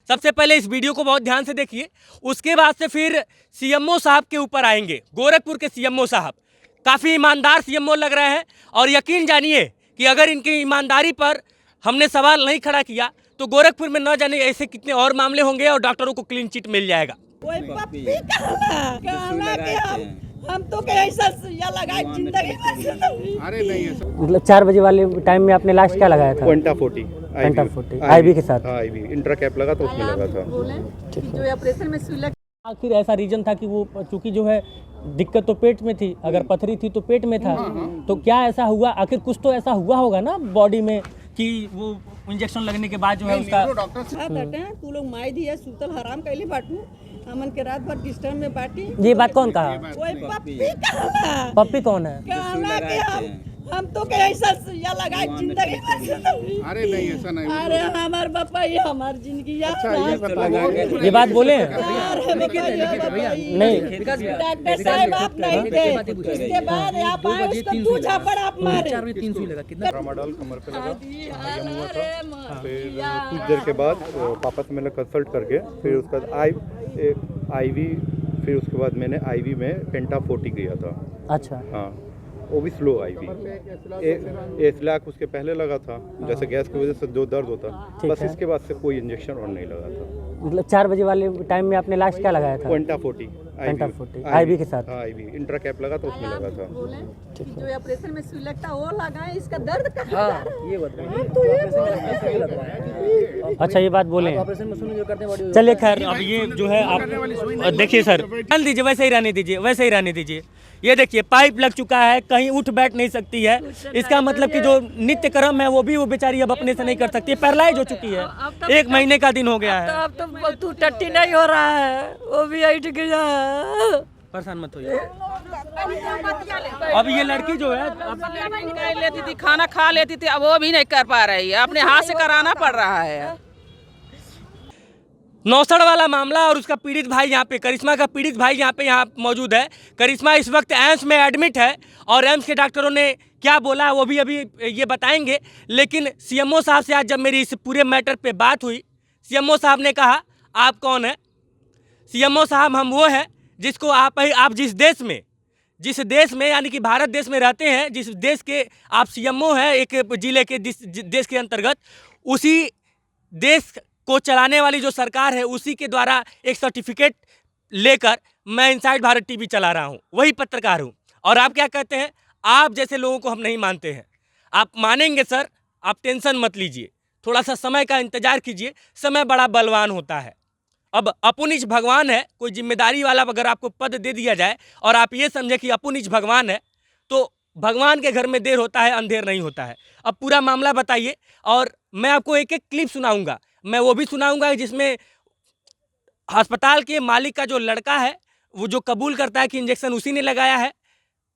सबसे पहले इस वीडियो को बहुत ध्यान से देखिए, उसके बाद से फिर सीएमओ साहब के ऊपर आएंगे। गोरखपुर के सीएमओ साहब काफ़ी ईमानदार सीएमओ लग रहे हैं और यकीन जानिए कि अगर इनकी ईमानदारी पर हमने सवाल नहीं खड़ा किया तो गोरखपुर में न जाने ऐसे कितने और मामले होंगे और डॉक्टरों को क्लीन चिट मिल जाएगा। कोई पप्पी कहना कि हम तो ऐसा सुइया लगाए जिंदगी में। अरे नहीं है मतलब 4 बजे वाले टाइम में आपने लास्ट क्या लगाया था? क्वेंटा 40 क्वेंटा 40 आईवी के साथ। हाँ आईवी इंट्रा कैप लगा तो उसमें लगा था। जो ऑपरेशन में सुई आखिर ऐसा रीजन था कि वो चूंकि जो है दिक्कत तो पेट में थी, अगर पथरी थी तो पेट में था, तो क्या ऐसा हुआ? आखिर कुछ तो ऐसा हुआ होगा ना बॉडी में कि वो इंजेक्शन लगने के बाद जो है उसका तू लोग माई दिया सुतल हराम कैले बाटू हमन के रात भर डिस्टर्ब में बाटी। ये बात कौन कहा? कोई पप्पी कहना पप्पी कौन है? कहना कि हम तो ऐसा सुइया लगाए जिंदगी में। अरे नहीं ऐसा नहीं। अरे हमार बापा ये हमार जिंदगी ये बात बोले नहीं डॉक्टर साहब आप नहीं थे, उसके बाद आप आए उसको 2 झापड़ आप मारे। ट्रामाडोल कमर पे लगा, यम हुआ था। फिर कुछ देर के बाद पापा से मैंने कंसल्ट करके फिर उसके बाद आईवी, फिर उसके बाद मैंने आईवी में पेंटा 40 किया था। अच्छा हाँ वो भी स्लो आईवी। एसलैक उसके पहले लगा था, जैसे गैस की वजह से जो दर्द होता, बस इसके बाद से कोई इंजेक्शन और नहीं लगा था। मतलब 4 बजे वाले टाइम में आपने लास्ट क्या लगाया था? क्वेंटा 40 आईवी के साथ। हाँ आईवी इंट्रा कैप लगा तो उसमें लगा था। जो ऑपरेशन में सुई लगता वो लगाए, इसका दर्द कहाँ? ये अच्छा ये बात बोले। चलिए खैर, अब ये जो है आप देखिए सर, ध्यान दीजिए, वैसे ही रहने दीजिए, वैसे ही रहने दीजिए। ये देखिए पाइप लग चुका है, कहीं उठ बैठ नहीं सकती है। इसका मतलब कि जो नित्य कर्म है वो बेचारी अब अपने से नहीं कर सकती, पैरालाइज हो चुकी है। 1 महीने का दिन हो गया है। अब तो तू टट्टी नहीं हो रहा है, वो भी ऐठ गया। परेशान मत होइए। अब ये लड़की जो है निकाल लेती थी, खाना खा लेती थी, अब वो भी नहीं कर पा रही है, अपने हाथ से कराना पड़ रहा है। नौसड़ वाला मामला और उसका पीड़ित भाई यहाँ पे, करिश्मा का पीड़ित भाई यहाँ मौजूद है। करिश्मा इस वक्त एम्स में एडमिट है और एम्स के डॉक्टरों ने क्या बोला वो भी अभी ये बताएंगे। लेकिन सीएमओ साहब से आज जब मेरी इस पूरे मैटर पे बात हुई, सीएमओ साहब ने कहा आप कौन है? सीएमओ साहब हम वो हैं जिसको आप जिस देश में यानी कि भारत देश में रहते हैं, जिस देश के आप सीएमओ हैं एक जिले के देश के अंतर्गत, उसी देश को चलाने वाली जो सरकार है उसी के द्वारा एक सर्टिफिकेट लेकर मैं इनसाइड भारत टीवी चला रहा हूँ, वही पत्रकार हूँ। और आप क्या कहते हैं? आप जैसे लोगों को हम नहीं मानते हैं। आप मानेंगे सर, आप टेंशन मत लीजिए, थोड़ा सा समय का इंतजार कीजिए, समय बड़ा बलवान होता है। अब अपुनिज भगवान है, कोई जिम्मेदारी वाला अगर आपको पद दे दिया जाए और आप ये समझे कि अपुनिज भगवान है, तो भगवान के घर में देर होता है, अंधेर नहीं होता है। अब पूरा मामला बताइए और मैं आपको एक एक क्लिप सुनाऊंगा। मैं वो भी सुनाऊंगा जिसमें अस्पताल के मालिक का जो लड़का है वो जो कबूल करता है कि इंजेक्शन उसी ने लगाया है।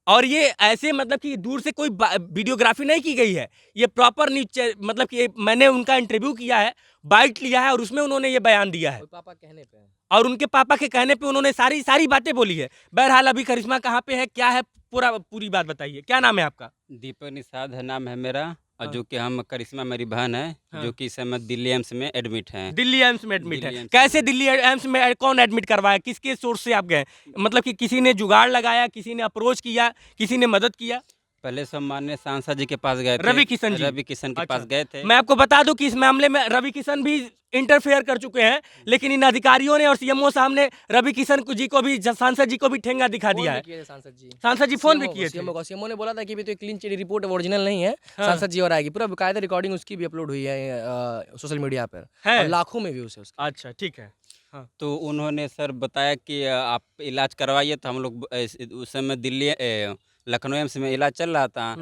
और ये ऐसे मतलब कि दूर से कोई वीडियोग्राफी नहीं की गई है, ये प्रॉपर न्यूज, मतलब कि मैंने उनका इंटरव्यू किया है, बाइट लिया है और उसमें उन्होंने ये बयान दिया है। पापा कहने पे और उनके पापा के कहने पे उन्होंने सारी बातें बोली है। बहरहाल अभी करिश्मा कहाँ पे है, क्या है, पूरी बात बताइए। क्या नाम है आपका? दीपक निषाद है नाम है मेरा, और जो कि हम करिश्मा मेरी बहन है, जो कि इस समय दिल्ली एम्स में एडमिट हैं। दिल्ली एम्स में एडमिट है। कैसे दिल्ली एम्स में कौन एडमिट करवाया, किसके सोर्स से आप गए? मतलब कि किसी ने जुगाड़ लगाया, किसी ने अप्रोच किया, किसी ने मदद किया? पहले सम्मान्य सांसद जी के पास गए थे, रवि किशन जी। रवि किशन के पास गए थे। मैं आपको बता दूं कि इस मामले में रवि किशन भी इंटरफेयर कर चुके हैं, लेकिन इन अधिकारियों ने और सीएमओ साहब ने रवि किशन जी को भी, सांसद जी को भी ठेंगा दिखा दिया है। सांसद जी फोन भी किए थे। सीएमओ ने बोला था कि भी तो क्लीन चिट रिपोर्ट ओरिजिनल नहीं है, सांसद जी और आएगी। पूरा बकायदा रिकॉर्डिंग उसकी भी अपलोड हुई है सोशल मीडिया पर, और लाखों में व्यूज है उसके। अच्छा ठीक है। हाँ। तो उन्होंने सर बताया कि आप इलाज करवाइए, तो हम लोग उस समय दिल्ली लखनऊ एम्स में इलाज चल रहा था,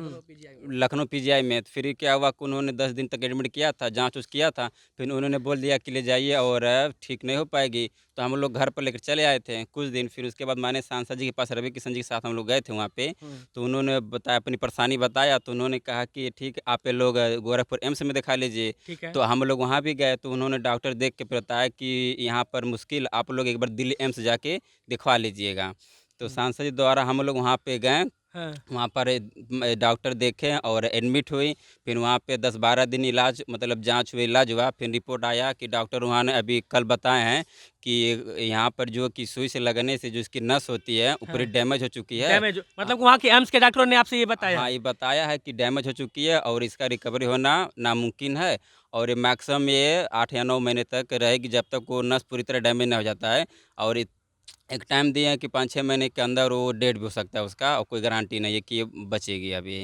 लखनऊ पीजीआई में। फिर क्या हुआ कि उन्होंने 10 दिन तक एडमिट किया था, जांच उस किया था, फिर उन्होंने बोल दिया कि ले जाइए और ठीक नहीं हो पाएगी, तो हम लोग घर पर लेकर चले आए थे कुछ दिन। फिर उसके बाद माने सांसद जी के पास रवि किशन जी के साथ हम लोग गए थे वहाँ पे, तो उन्होंने बताया, अपनी परेशानी बताया, तो उन्होंने कहा कि ठीक आप लोग गोरखपुर एम्स में दिखा लीजिए। तो हम लोग वहाँ भी गए, तो उन्होंने डॉक्टर देख के बताया कि यहाँ पर मुश्किल, आप लोग एक बार दिल्ली एम्स जाके दिखवा लीजिएगा। तो सांसद जी द्वारा हम लोग वहाँ पे गए, हाँ। वहाँ पर डॉक्टर देखे और एडमिट हुई। फिर वहाँ पे 10-12 दिन इलाज मतलब जांच हुई, इलाज हुआ। फिर रिपोर्ट आया कि डॉक्टर वहाँ ने अभी कल बताए हैं कि यहाँ पर जो कि सुई से लगने से जो इसकी नस होती है ऊपरी डैमेज हो चुकी है। डैमेज मतलब वहाँ के एम्स के डॉक्टरों ने आपसे ये बताया? हाँ, ये बताया है कि डैमेज हो चुकी है और इसका रिकवरी होना नामुमकिन है और ये मैक्सिमम ये 8 या 9 महीने तक रहेगी, जब तक वो नस पूरी तरह डैमेज ना हो जाता है। और एक टाइम दिए हैं कि 5-6 महीने के अंदर वो डेड भी हो सकता है उसका, और कोई गारंटी नहीं है कि ये बचेगी अभी।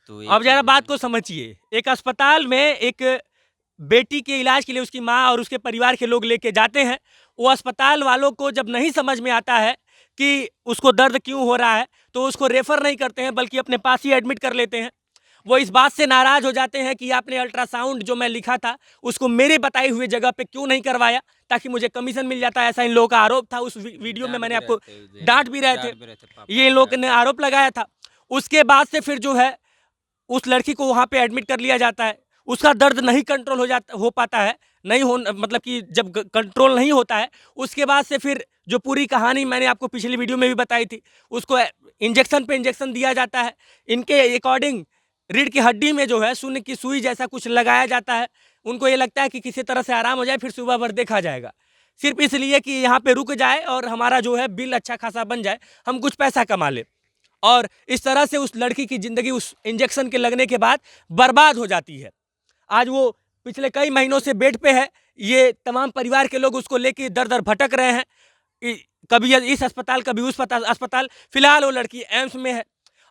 तो अब जरा बात को समझिए, एक अस्पताल में एक बेटी के इलाज के लिए उसकी माँ और उसके परिवार के लोग लेके जाते हैं। वो अस्पताल वालों को जब नहीं समझ में आता है कि उसको दर्द क्यों हो रहा है, तो उसको रेफ़र नहीं करते हैं बल्कि अपने पास ही एडमिट कर लेते हैं। वो इस बात से नाराज़ हो जाते हैं कि आपने अल्ट्रासाउंड जो मैं लिखा था उसको मेरे बताई हुए जगह पे क्यों नहीं करवाया, ताकि मुझे कमीशन मिल जाता। ऐसा इन लोगों का आरोप था। उस वीडियो में मैंने आपको डांट भी रहे थे, ये इन लोगों ने आरोप लगाया था। उसके बाद से फिर जो है उस लड़की को वहाँ पे एडमिट कर लिया जाता है। उसका दर्द नहीं कंट्रोल हो पाता है, नहीं हो मतलब कि जब कंट्रोल नहीं होता है, उसके बाद से फिर जो पूरी कहानी मैंने आपको पिछली वीडियो में भी बताई थी, उसको इंजेक्शन पे इंजेक्शन दिया जाता है। इनके अकॉर्डिंग रीढ़ की हड्डी में जो है शून्य की सुई जैसा कुछ लगाया जाता है। उनको ये लगता है कि किसी तरह से आराम हो जाए, फिर सुबह भर देखा जाएगा, सिर्फ इसलिए कि यहाँ पे रुक जाए और हमारा जो है बिल अच्छा खासा बन जाए, हम कुछ पैसा कमा ले। और इस तरह से उस लड़की की ज़िंदगी उस इंजेक्शन के लगने के बाद बर्बाद हो जाती है। आज वो पिछले कई महीनों से बेड पे है। ये तमाम परिवार के लोग उसको लेके दर-दर भटक रहे हैं, कभी इस अस्पताल कभी उस अस्पताल। फिलहाल वो लड़की एम्स में है।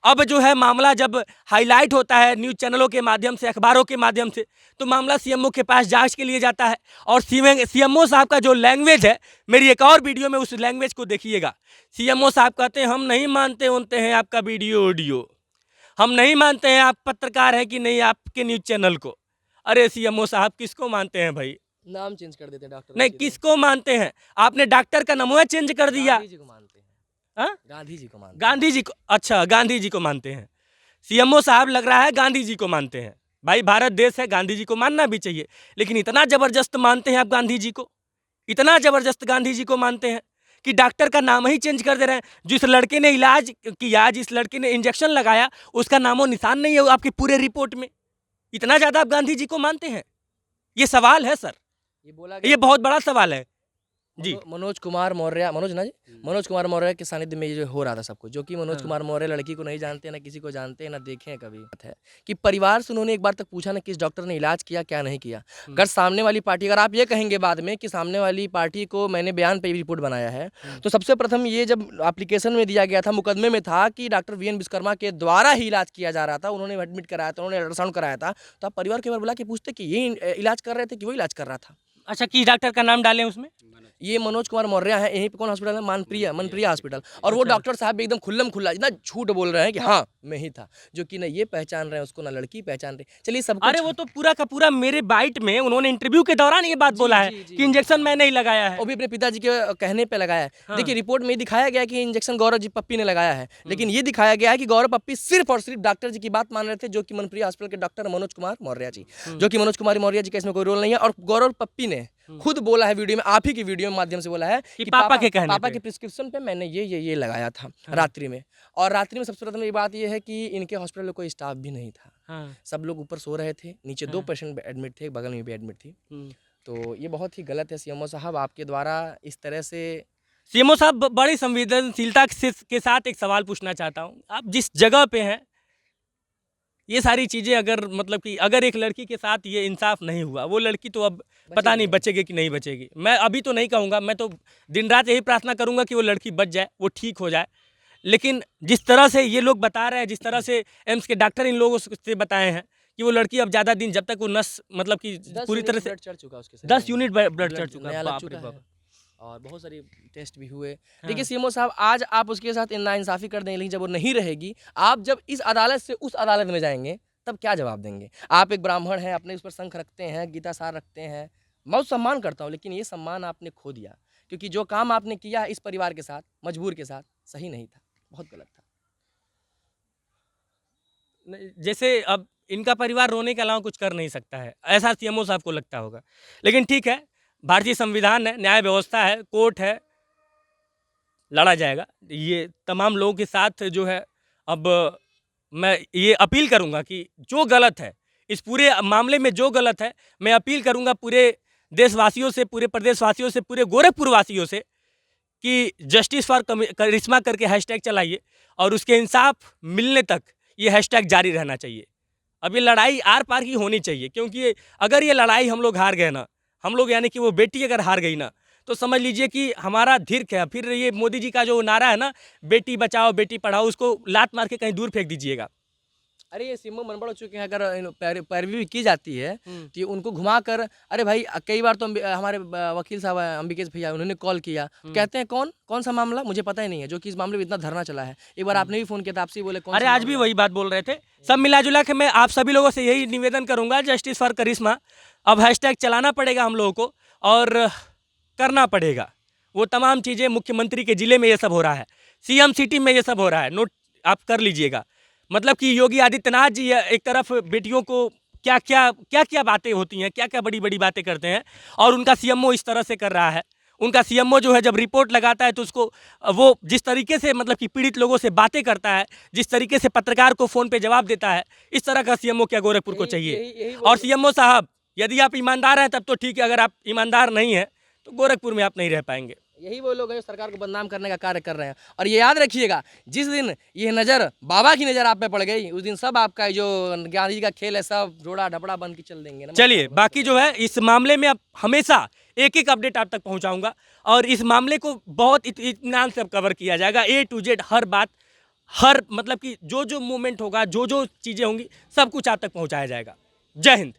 अब जो है मामला जब हाईलाइट होता है न्यूज़ चैनलों के माध्यम से, अखबारों के माध्यम से, तो मामला सीएमओ के पास जांच के लिए जाता है। और सीएमओ साहब का जो लैंग्वेज है, मेरी एक और वीडियो में उस लैंग्वेज को देखिएगा। सीएमओ साहब कहते हैं हम नहीं मानते हैं आपका वीडियो ऑडियो, हम नहीं मानते हैं आप पत्रकार हैं कि नहीं आपके न्यूज़ चैनल को। अरे सीएमओ साहब किसको मानते हैं भाई? नाम चेंज कर देते हैं डॉक्टर। नहीं, किसको मानते हैं? आपने डॉक्टर का नाम चेंज कर दिया। गांधी जी को मानते हैं। हाँ? गांधी जी को मानते हैं। गांधी जी को, अच्छा गांधी जी को मानते हैं। सीएमओ साहब लग रहा है गांधी जी को मानते हैं। भाई भारत देश है, गांधी जी को मानना भी चाहिए, लेकिन इतना जबरदस्त मानते हैं आप गांधी जी को, इतना जबरदस्त गांधी जी को मानते हैं कि डॉक्टर का नाम ही चेंज कर दे रहे हैं। जिस लड़के ने इलाज किया, जिस लड़के ने इंजेक्शन लगाया, उसका नामो निशान नहीं है आपकी पूरे रिपोर्ट में। इतना ज़्यादा आप गांधी जी को मानते हैं? ये सवाल है सर, ये बोला ये बहुत बड़ा सवाल है जी। मनोज कुमार मौर्य, मनोज ना जी, मनोज कुमार मौर्य के सानिध्य में ये जो हो रहा था सब कुछ, जो कि मनोज कुमार मौर्य लड़की को नहीं जानते, ना किसी को जानते हैं, ना देखे हैं कभी। है कि परिवार से उन्होंने एक बार तक पूछा ना किस डॉक्टर ने इलाज किया क्या नहीं किया। अगर सामने वाली पार्टी, अगर आप ये कहेंगे बाद में कि सामने वाली पार्टी को मैंने बयान पे रिपोर्ट बनाया है, तो सबसे प्रथम ये जब एप्लीकेशन में दिया गया था, मुकदमे में था कि डॉक्टर वीएन विश्वकर्मा के द्वारा ही इलाज किया जा रहा था, उन्होंने एडमिट कराया था, उन्होंने अल्ट्रासाउंड कराया था, तो आप परिवार के बार बुला के पूछते कि ये इलाज कर रहे थे कि वो इलाज कर रहा था। अच्छा, किस डॉक्टर का नाम डालें उसमें? ये मनोज कुमार मौर्य है, यहीं पे कौन हॉस्पिटल है? मनप्रिया हॉस्पिटल। और वो डॉक्टर साहब भी एकदम खुल्लम खुल्ला इतना झूठ बोल रहे हैं कि हाँ मैं ही था, जो कि ना ये पहचान रहे हैं उसको, ना लड़की पहचान रही। चलिए सब अरे वो तो पूरा का पूरा मेरे बाइट में उन्होंने इंटरव्यू के दौरान ये बात बोला है कि इंजेक्शन मैंने ही लगाया है। वो भी अपने पिताजी के कहने पे लगाया है। देखिए रिपोर्ट में दिखाया गया कि इंजेक्शन गौरव जी पप्पी ने लगाया है, लेकिन ये दिखाया गया है कि गौरव पप्पी सिर्फ और सिर्फ डॉक्टर जी की बात मान रहे थे, जो कि मनप्रिया हॉस्पिटल के डॉक्टर मनोज कुमार मौर्य जी, जो कि मनोज कुमार मौर्य जी का इसमें कोई रोल नहीं है। और गौरव पप्पी ने खुद बोला है वीडियो में, आप ही की वीडियो में माध्यम से बोला है कि पापा के कहने पापा पे। के प्रिस्क्रिप्शन पे मैंने ये लगाया था रात्रि में। और रात्रि में सबसे प्रथम ये बात ये है कि इनके हॉस्पिटल में कोई स्टाफ भी नहीं था। हाँ। सब लोग ऊपर सो रहे थे, नीचे 2 पेशेंट एडमिट थे, बगल में भी एडमिट थी। तो ये बहुत ही गलत है। सीएमओ साहब आपके द्वारा इस तरह से, सीएमओ साहब बड़ी संवेदनशीलता के साथ एक सवाल पूछना चाहता हूँ। आप जिस जगह पे हैं, ये सारी चीज़ें अगर मतलब कि अगर एक लड़की के साथ ये इंसाफ नहीं हुआ, वो लड़की तो अब पता नहीं बचेगी कि नहीं बचेगी। मैं अभी तो नहीं कहूँगा, मैं तो दिन रात यही प्रार्थना करूँगा कि वो लड़की बच जाए, वो ठीक हो जाए। लेकिन जिस तरह से ये लोग बता रहे हैं, जिस तरह से एम्स के डॉक्टर इन लोगों से बताए हैं कि वो लड़की अब ज़्यादा दिन, जब तक वो नस मतलब कि पूरी तरह से 10 यूनिट ब्लड चढ़ चुका है, बाप रे बाप। और बहुत सारी टेस्ट भी हुए। देखिए सीएमओ साहब, आज आप उसके साथ नाइंसाफ़ी कर देंगे, लेकिन जब वो नहीं रहेगी, आप जब इस अदालत से उस अदालत में जाएंगे तब क्या जवाब देंगे? आप एक ब्राह्मण हैं, अपने उस पर शंख रखते हैं, गीता सार रखते हैं, बहुत सम्मान करता हूँ, लेकिन ये सम्मान आपने खो दिया, क्योंकि जो काम आपने किया इस परिवार के साथ, मजबूर के साथ, सही नहीं था, बहुत गलत था। जैसे अब इनका परिवार रोने के अलावा कुछ कर नहीं सकता है, ऐसा सीएमओ साहब को लगता होगा। लेकिन ठीक है, भारतीय संविधान है, न्याय व्यवस्था है, कोर्ट है, लड़ा जाएगा। ये तमाम लोगों के साथ जो है अब मैं ये अपील करूंगा कि जो गलत है इस पूरे मामले में, जो गलत है, मैं अपील करूंगा पूरे देशवासियों से, पूरे प्रदेशवासियों से, पूरे गोरखपुर वासियों से कि जस्टिस फॉर करिश्मा करके हैशटैग चलाइए और उसके इंसाफ मिलने तक ये हैशटैग जारी रहना चाहिए। अब ये लड़ाई आर पार की होनी चाहिए, क्योंकि अगर ये लड़ाई हम लोग हार गए ना, हम लोग यानी कि वो बेटी अगर हार गई ना, तो समझ लीजिए कि हमारा धीर्ख है। फिर ये मोदी जी का जो नारा है ना, बेटी बचाओ बेटी पढ़ाओ, उसको लात मार के कहीं दूर फेंक दीजिएगा। अरे ये सिम्मो मनबड़ हो चुके हैं, अगर पैरवी भी की जाती है तो ये उनको घुमा कर, अरे भाई कई बार तो हमारे वकील साहब अंबिकेश भैया, उन्होंने कॉल किया, कहते हैं कौन सा मामला, मुझे पता ही नहीं है, जो कि इस मामले में इतना धरना चला है। एक बार आपने भी फोन किया था, आपसे बोले कौन अरे सा आज भी वही बात बोल रहे थे। सब मिला जुला के मैं आप सभी लोगों से यही निवेदन करूंगा, जस्टिस फॉर करिश्मा। अब हैशटैग चलाना पड़ेगा हम लोगों को और करना पड़ेगा वो तमाम चीज़ें। मुख्यमंत्री के ज़िले में ये सब हो रहा है, सीएम सिटी में ये सब हो रहा है, नोट आप कर लीजिएगा। मतलब कि योगी आदित्यनाथ जी एक तरफ बेटियों को क्या क्या बातें होती हैं, क्या क्या बड़ी बड़ी बातें करते हैं, और उनका सीएमओ इस तरह से कर रहा है। उनका सीएमओ जो है जब रिपोर्ट लगाता है तो उसको वो जिस तरीके से मतलब कि पीड़ित लोगों से बातें करता है, जिस तरीके से पत्रकार को फ़ोन पे जवाब देता है, इस तरह का सीएमओ क्या गोरखपुर को चाहिए? और सीएमओ साहब, यदि आप ईमानदार हैं तब तो ठीक है, अगर आप ईमानदार नहीं हैं तो गोरखपुर में आप नहीं रह पाएंगे। यही वो लोग हैं जो सरकार को बदनाम करने का कार्य कर रहे हैं। और ये याद रखिएगा, जिस दिन ये नज़र, बाबा की नज़र आप पे पड़ गई, उस दिन सब आपका जो गांधी जी का खेल है सब जोड़ा ढपड़ा बन के चल देंगे ना। चलिए, बाकी जो है इस मामले में अब हमेशा एक एक अपडेट आप तक पहुंचाऊंगा और इस मामले को बहुत इत्मीनान से कवर किया जाएगा, A to Z हर बात, हर मतलब कि जो मूवमेंट होगा, जो चीज़ें होंगी, सब कुछ आप तक पहुंचाया जाएगा। जय हिंद।